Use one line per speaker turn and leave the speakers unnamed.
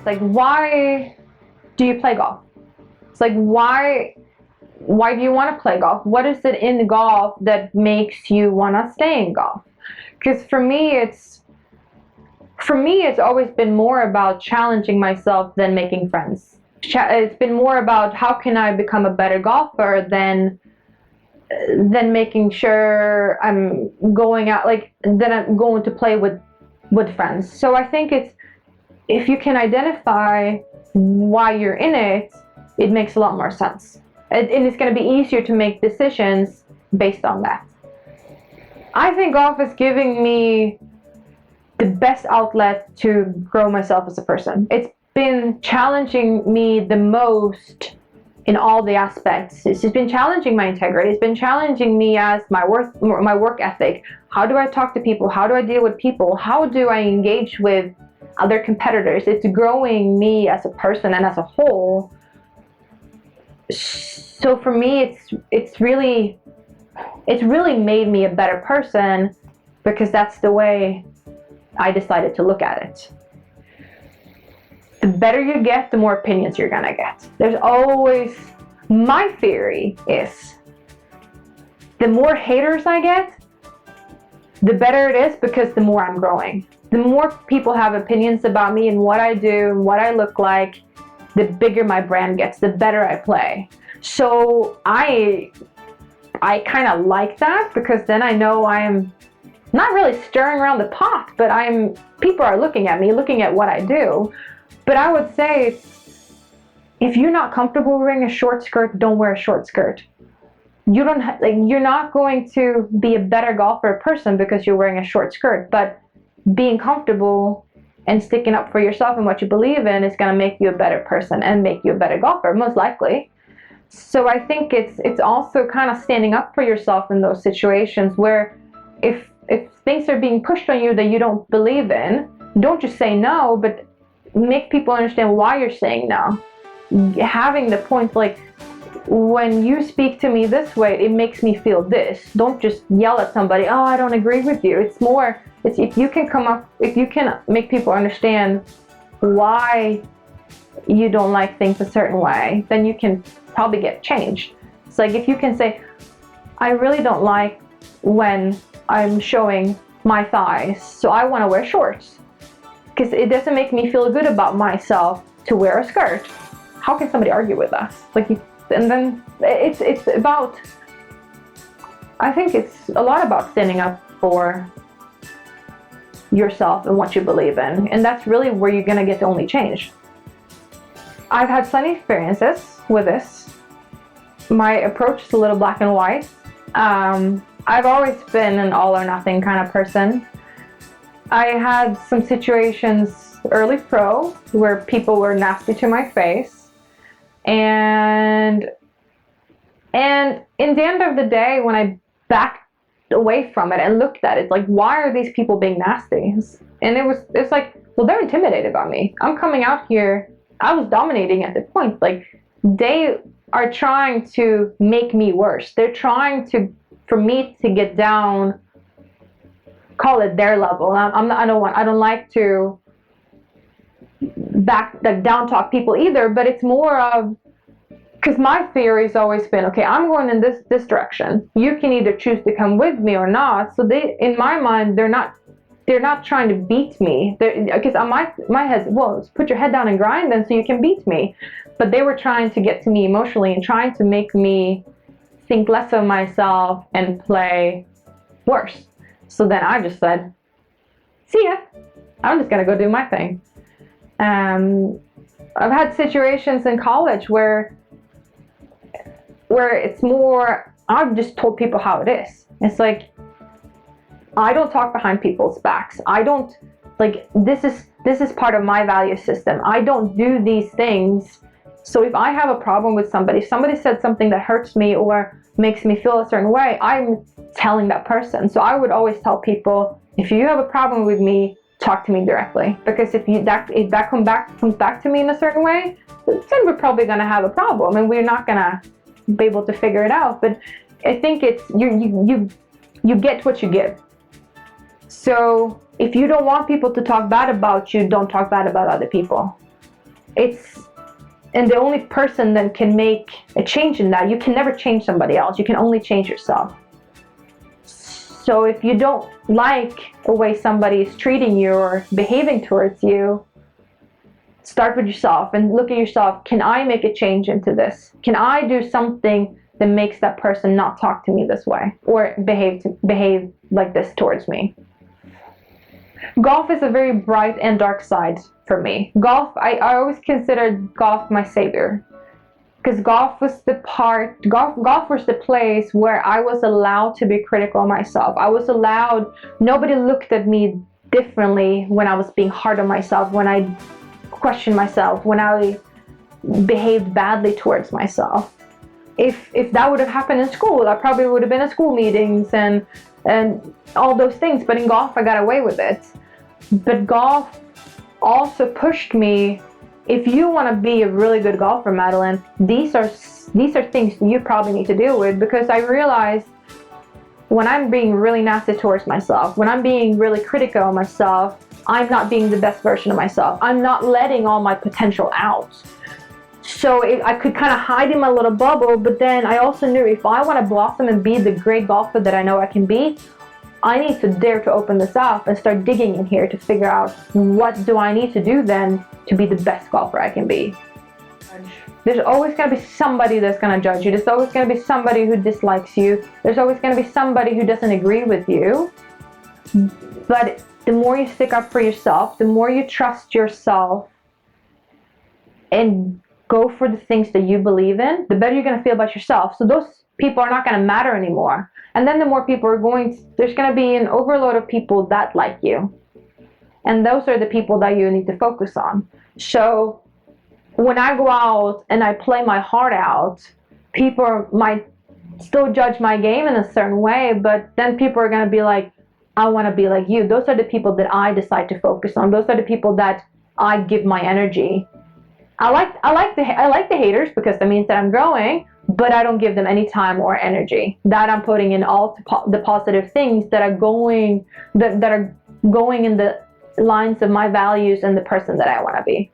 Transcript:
like, why do you play golf? It's like, why do you want to play golf? What is it in golf that makes you want to stay in golf? Because for me, it's always been more about challenging myself than making friends. It's been more about how can I become a better golfer than making sure I'm going out, like, that I'm going to play with friends. So I think it's, if you can identify why you're in it, it makes a lot more sense. And it's going to be easier to make decisions based on that. I think golf is giving me the best outlet to grow myself as a person. It's been challenging me the most in all the aspects. It's been challenging my integrity. It's been challenging me as my work ethic. How do I talk to people? How do I deal with people? How do I engage with other competitors? It's growing me as a person and as a whole. So for me, it's really made me a better person, because that's the way I decided to look at it. The better you get, the more opinions you're gonna get. There's always, my theory is, the more haters I get, the better it is, because the more I'm growing. The more people have opinions about me and what I do and what I look like, the bigger my brand gets, the better I play. So I kind of like that, because then I know I'm not really stirring around the pot, but people are looking at me, looking at what I do. But I would say, if you're not comfortable wearing a short skirt, don't wear a short skirt. You're not going to be a better golfer person because you're wearing a short skirt, but being comfortable and sticking up for yourself and what you believe in is going to make you a better person and make you a better golfer, most likely. So I think it's also kind of standing up for yourself in those situations where if things are being pushed on you that you don't believe in, don't just say no, but make people understand why you're saying no. Having the point, like, when you speak to me this way, it makes me feel this. Don't just yell at somebody, oh, I don't agree with you. It's if you can make people understand why you don't like things a certain way, then you can probably get changed. It's like, if you can say, I really don't like when I'm showing my thighs, so I want to wear shorts, because it doesn't make me feel good about myself to wear a skirt. How can somebody argue with us? And then it's about, I think it's a lot about standing up for yourself and what you believe in, and that's really where you're gonna get the only change. I've had plenty of experiences with this. My approach is a little black and white. I've always been an all or nothing kind of person. I had some situations early pro where people were nasty to my face, and in the end of the day, when I backed away from it and looked at it, like, why are these people being nasty? And it's like, well, they're intimidated by me. I'm coming out here, I was dominating at the point. Like, they are trying to make me worse. They're trying for me to get down, call it their level. I don't like to down talk people either, but it's more of, because my theory has always been, okay, I'm going in this direction. You can either choose to come with me or not. So in my mind, they're not trying to beat me. Because my head, well, put your head down and grind then so you can beat me. But they were trying to get to me emotionally and trying to make me think less of myself and play worse. So then I just said, see ya. I'm just going to go do my thing. I've had situations in college where it's more, I've just told people how it is. It's like, I don't talk behind people's backs. I don't, like, this is part of my value system. I don't do these things. So if I have a problem with somebody said something that hurts me or makes me feel a certain way, I'm telling that person. So I would always tell people, if you have a problem with me, talk to me directly. Because if that comes back to me in a certain way, then we're probably going to have a problem and we're not going to be able to figure it out. But I think it's you get what you give. So if you don't want people to talk bad about you, don't talk bad about other people. It's and the only person that can make a change in that, you can never change somebody else. You can only change yourself. So if you don't like the way somebody is treating you or behaving towards you, start with yourself and look at yourself. Can I make a change into this? Can I do something that makes that person not talk to me this way or behave like this towards me? Golf is a very bright and dark side for me. Golf, I always considered golf my savior, because golf was the place where I was allowed to be critical of myself. I was allowed, nobody looked at me differently when I was being hard on myself, when I questioned myself, when I behaved badly towards myself. If that would have happened in school, I probably would have been at school meetings and all those things, but in golf I got away with it. But golf also pushed me, if you want to be a really good golfer, Madelene, these are things you probably need to deal with, because I realized when I'm being really nasty towards myself, when I'm being really critical of myself, I'm not being the best version of myself. I'm not letting all my potential out. So I could kind of hide in my little bubble, but then I also knew if I want to blossom and be the great golfer that I know I can be, I need to dare to open this up and start digging in here to figure out what do I need to do then to be the best golfer I can be. There's always going to be somebody that's going to judge you. There's always going to be somebody who dislikes you. There's always going to be somebody who doesn't agree with you. But the more you stick up for yourself, the more you trust yourself and go for the things that you believe in, the better you're going to feel about yourself. So those people are not going to matter anymore. And then the more people there's going to be an overload of people that like you. And those are the people that you need to focus on. So when I go out and I play my heart out, people might still judge my game in a certain way, but then people are going to be like, I want to be like you. Those are the people that I decide to focus on. Those are the people that I give my energy. I like the haters, because that means that I'm growing, but I don't give them any time or energy. That I'm putting in all the positive things that are going in the lines of my values and the person that I want to be.